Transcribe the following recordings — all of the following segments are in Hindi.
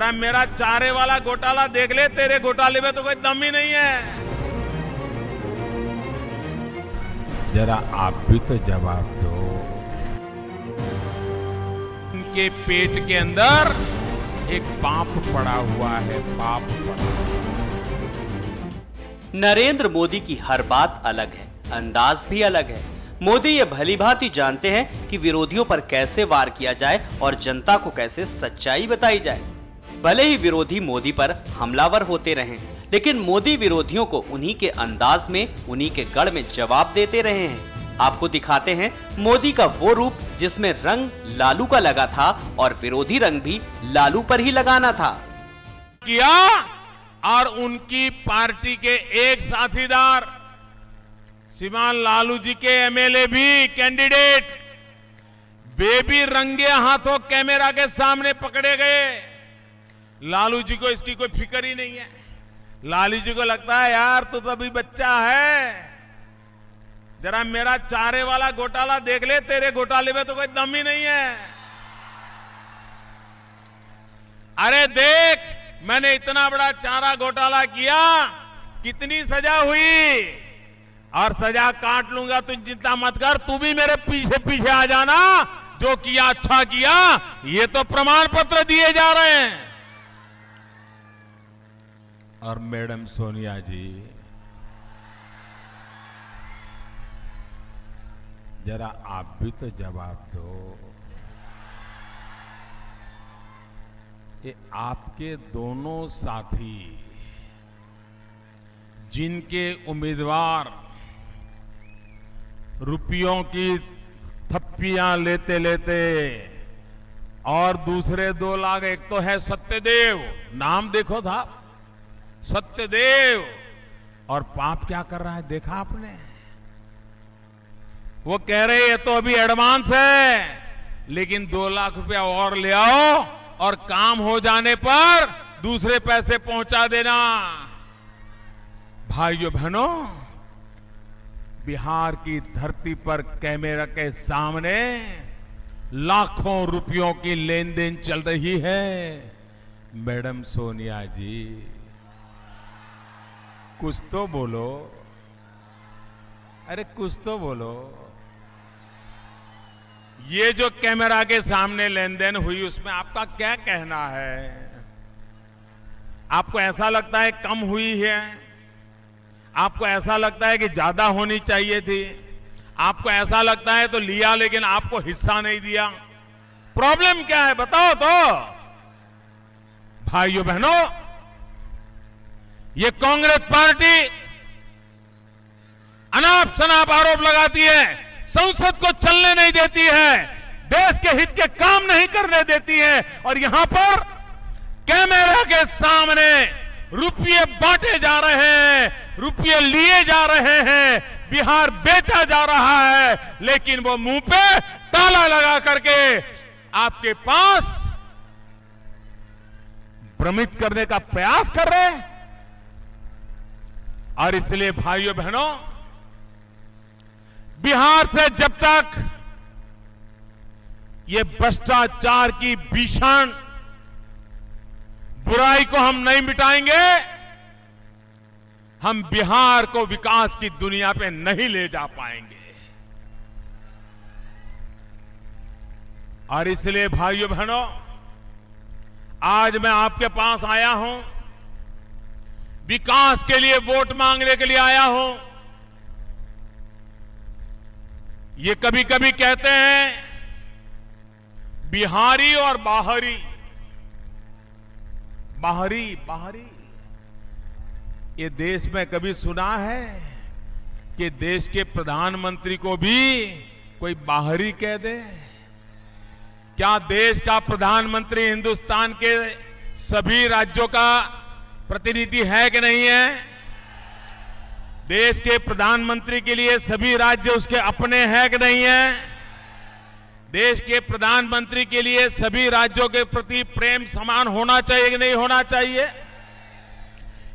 जरा मेरा चारे वाला घोटाला देख ले, तेरे घोटाले में तो कोई दम ही नहीं है। जरा आप भी तो जवाब दो। उनके पेट के अंदर एक पाप पड़ा हुआ है, पाप पड़ा। नरेंद्र मोदी की हर बात अलग है, अंदाज भी अलग है। मोदी ये भलीभांति जानते हैं कि विरोधियों पर कैसे वार किया जाए और जनता को कैसे सच्चाई बताई जाए। भले ही विरोधी मोदी पर हमलावर होते रहें, लेकिन मोदी विरोधियों को उन्हीं के अंदाज में, उन्हीं के गढ़ में जवाब देते रहे हैं। आपको दिखाते हैं मोदी का वो रूप जिसमें रंग लालू का लगा था और विरोधी रंग भी लालू पर ही लगाना था किया। और उनकी पार्टी के एक साथीदार श्रीमान लालू जी के एमएलए भी, कैंडिडेट, वे भी रंगे हाथों कैमरा के सामने पकड़े गए। लालू जी को इसकी कोई फिक्र ही नहीं है। लालू जी को लगता है यार तू तो अभी बच्चा है, जरा मेरा चारे वाला घोटाला देख ले, तेरे घोटाले में तो कोई दम ही नहीं है। अरे देख, मैंने इतना बड़ा चारा घोटाला किया, कितनी सजा हुई, और सजा काट लूंगा, तू चिंता मत कर, तू भी मेरे पीछे पीछे आ जाना, जो किया अच्छा किया। ये तो प्रमाण पत्र दिए जा रहे हैं। और मैडम सोनिया जी, जरा आप भी तो जवाब दो। ये आपके दोनों साथी, जिनके उम्मीदवार रुपयों की थप्पियां लेते लेते, और दूसरे 2 लाख, एक तो है सत्यदेव, नाम देखो था, सत्यदेव, और पाप क्या कर रहा है देखा आपने? वो कह रहे ये तो अभी एडवांस है, लेकिन 2 लाख रुपया और ले आओ और काम हो जाने पर दूसरे पैसे पहुंचा देना। भाइयों बहनों, बिहार की धरती पर कैमरा के सामने लाखों रुपयों की लेन देन चल रही है। मैडम सोनिया जी, कुछ तो बोलो, अरे कुछ तो बोलो। ये जो कैमरा के सामने लेन देन हुई, उसमें आपका क्या कहना है? आपको ऐसा लगता है कम हुई है? आपको ऐसा लगता है कि ज्यादा होनी चाहिए थी? आपको ऐसा लगता है तो लिया, लेकिन आपको हिस्सा नहीं दिया? प्रॉब्लम क्या है बताओ तो। भाइयों बहनों, ये कांग्रेस पार्टी अनाप शनाप आरोप लगाती है, संसद को चलने नहीं देती है, देश के हित के काम नहीं करने देती है, और यहां पर कैमरा के सामने रुपये बांटे जा रहे हैं, रुपये लिए जा रहे हैं, बिहार बेचा जा रहा है, लेकिन वो मुंह पे ताला लगा करके आपके पास भ्रमित करने का प्रयास कर रहे हैं। और इसलिए भाइयों बहनों, बिहार से जब तक ये भ्रष्टाचार की भीषण बुराई को हम नहीं मिटाएंगे, हम बिहार को विकास की दुनिया पे नहीं ले जा पाएंगे। और इसलिए भाइयों बहनों, आज मैं आपके पास आया हूं, विकास के लिए वोट मांगने के लिए आया हूं। ये कभी कभी कहते हैं बिहारी और बाहरी, बाहरी बाहरी। ये देश में कभी सुना है कि देश के प्रधानमंत्री को भी कोई बाहरी कह दे? क्या देश का प्रधानमंत्री हिंदुस्तान के सभी राज्यों का प्रतिनिधि है कि नहीं है? देश के प्रधानमंत्री के लिए सभी राज्य उसके अपने हैं कि नहीं है? देश के प्रधानमंत्री के लिए सभी राज्यों के प्रति प्रेम समान होना चाहिए कि नहीं होना चाहिए?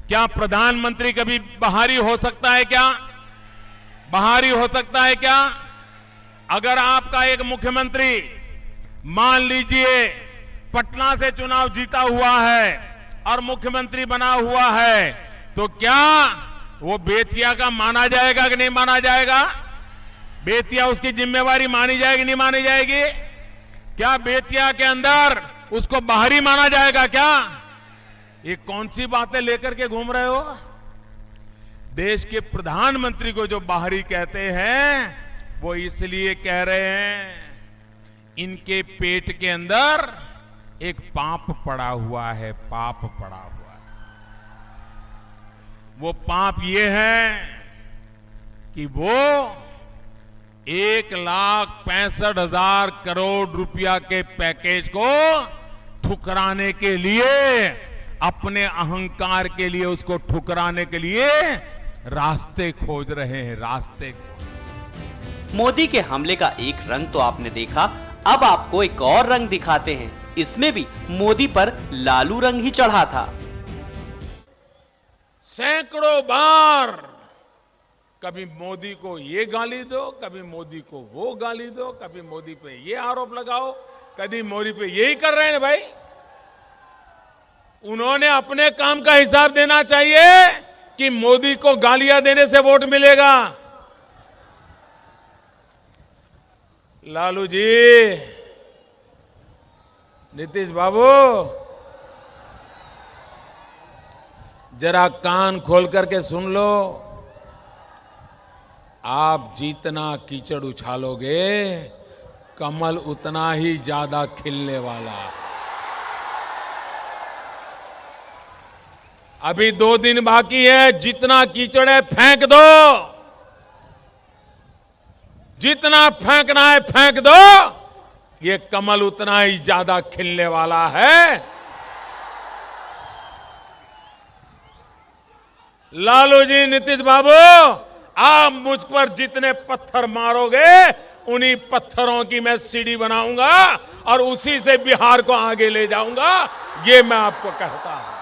क्या प्रधानमंत्री कभी बाहरी हो सकता है क्या? बाहरी हो सकता है क्या? अगर आपका एक मुख्यमंत्री मान लीजिए पटना से चुनाव जीता हुआ है और मुख्यमंत्री बना हुआ है, तो क्या वो बेतिया का माना जाएगा कि नहीं माना जाएगा? बेतिया उसकी जिम्मेवारी मानी जाएगी नहीं मानी जाएगी? क्या बेतिया के अंदर उसको बाहरी माना जाएगा क्या? ये कौन सी बातें लेकर के घूम रहे हो? देश के प्रधानमंत्री को जो बाहरी कहते हैं वो इसलिए कह रहे हैं इनके पेट के अंदर एक पाप पड़ा हुआ है, पाप पड़ा हुआ है। वो पाप ये है कि वो 1,65,000 करोड़ रुपया के पैकेज को ठुकराने के लिए, अपने अहंकार के लिए, उसको ठुकराने के लिए रास्ते खोज रहे हैं, रास्ते। मोदी के हमले का एक रंग तो आपने देखा, अब आपको एक और रंग दिखाते हैं। इसमें भी मोदी पर लालू रंग ही चढ़ा था। सैकड़ों बार कभी मोदी को ये गाली दो, कभी मोदी को वो गाली दो, कभी मोदी पे ये आरोप लगाओ, कभी मोदी पे यही कर रहे हैं भाई। उन्होंने अपने काम का हिसाब देना चाहिए कि मोदी को गालियां देने से वोट मिलेगा। लालू जी, नीतीश बाबू, जरा कान खोल करके सुन लो। आप जितना कीचड़ उछालोगे, कमल उतना ही ज्यादा खिलने वाला है। अभी 2 दिन बाकी है, जितना कीचड़ है फेंक दो, जितना फेंकना है फेंक दो, ये कमल उतना ही ज्यादा खिलने वाला है। लालू जी, नीतीश बाबू, आप मुझ पर जितने पत्थर मारोगे उन्हीं पत्थरों की मैं सीढ़ी बनाऊंगा और उसी से बिहार को आगे ले जाऊंगा, ये मैं आपको कहता हूं।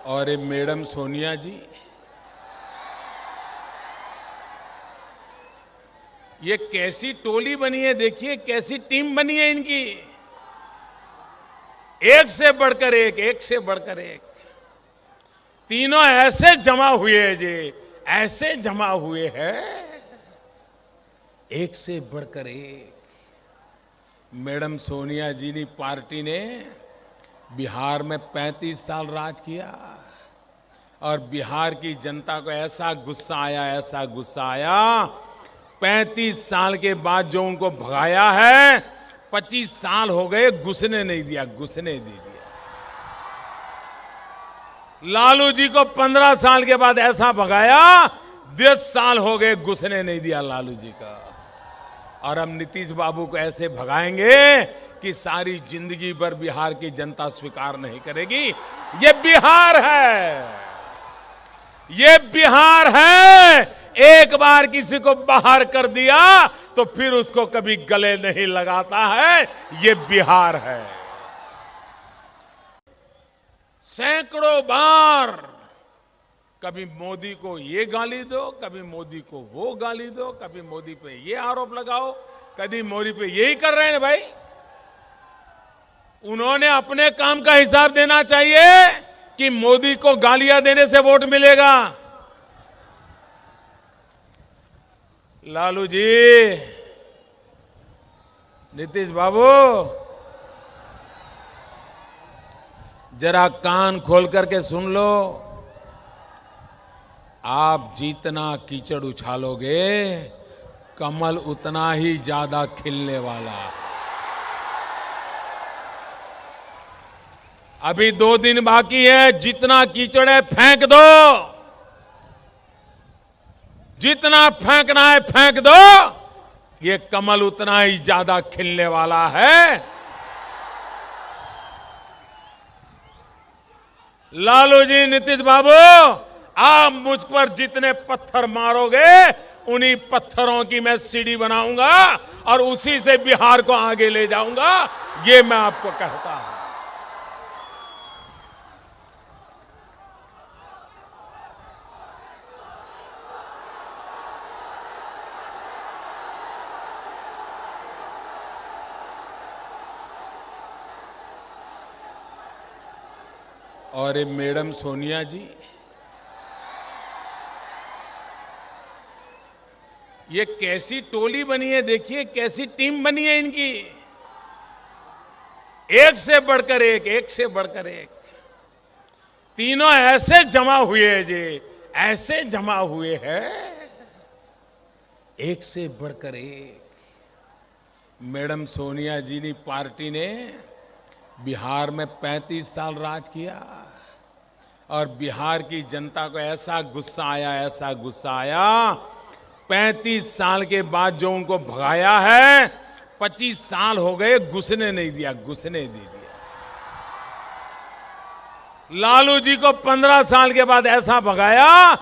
और ये मैडम सोनिया जी, ये कैसी टोली बनी है, देखिए कैसी टीम बनी है इनकी। एक से बढ़कर एक, एक से बढ़कर एक। तीनों ऐसे जमा हुए हैं जी, ऐसे जमा हुए हैं, एक से बढ़कर एक। मैडम सोनिया जी की पार्टी ने बिहार में 35 साल राज किया और बिहार की जनता को ऐसा गुस्सा आया, ऐसा गुस्सा आया, 35 साल के बाद जो उनको भगाया है, 25 साल हो गए घुसने नहीं दिया, घुसने दे दिया। लालू जी को 15 साल के बाद ऐसा भगाया, 10 साल हो गए घुसने नहीं दिया लालू जी का। और हम नीतीश बाबू को ऐसे भगाएंगे कि सारी जिंदगी भर बिहार की जनता स्वीकार नहीं करेगी। ये बिहार है, ये बिहार है। एक बार किसी को बाहर कर दिया तो फिर उसको कभी गले नहीं लगाता है, ये बिहार है। सैकड़ों बार कभी मोदी को ये गाली दो, कभी मोदी को वो गाली दो, कभी मोदी पे ये आरोप लगाओ, कभी मोदी पे यही कर रहे हैं भाई। उन्होंने अपने काम का हिसाब देना चाहिए कि मोदी को गालियां देने से वोट मिलेगा। लालू जी, नीतीश बाबू, जरा कान खोल करके सुन लो। आप जितना कीचड़ उछालोगे, कमल उतना ही ज्यादा खिलने वाला है। अभी 2 दिन बाकी है, जितना कीचड़ है फेंक दो, जितना फेंकना है फेंक दो, ये कमल उतना ही ज्यादा खिलने वाला है। लालू जी, नीतीश बाबू, आप मुझ पर जितने पत्थर मारोगे उन्हीं पत्थरों की मैं सीढ़ी बनाऊंगा और उसी से बिहार को आगे ले जाऊंगा, ये मैं आपको कहता हूं। और ये मैडम सोनिया जी, ये कैसी टोली बनी है, देखिए कैसी टीम बनी है इनकी, एक से बढ़कर एक, एक से बढ़कर एक। तीनों ऐसे जमा हुए हैं जी, ऐसे जमा हुए हैं, एक से बढ़कर एक। मैडम सोनिया जी ने पार्टी ने बिहार में 35 साल राज किया और बिहार की जनता को ऐसा गुस्सा आया, ऐसा गुस्सा आया, 35 साल के बाद जो उनको भगाया है, 25 साल हो गए घुसने नहीं दिया, घुसने दे दिया। लालू जी को 15 साल के बाद ऐसा भगाया,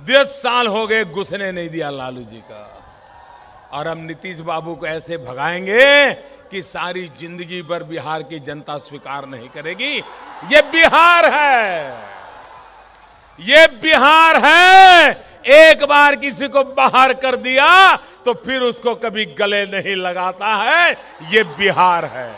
10 साल हो गए घुसने नहीं दिया लालू जी का। और हम नीतीश बाबू को ऐसे भगाएंगे कि सारी जिंदगी भर बिहार की जनता स्वीकार नहीं करेगी। ये बिहार है, ये बिहार है। एक बार किसी को बाहर कर दिया तो फिर उसको कभी गले नहीं लगाता है। ये बिहार है।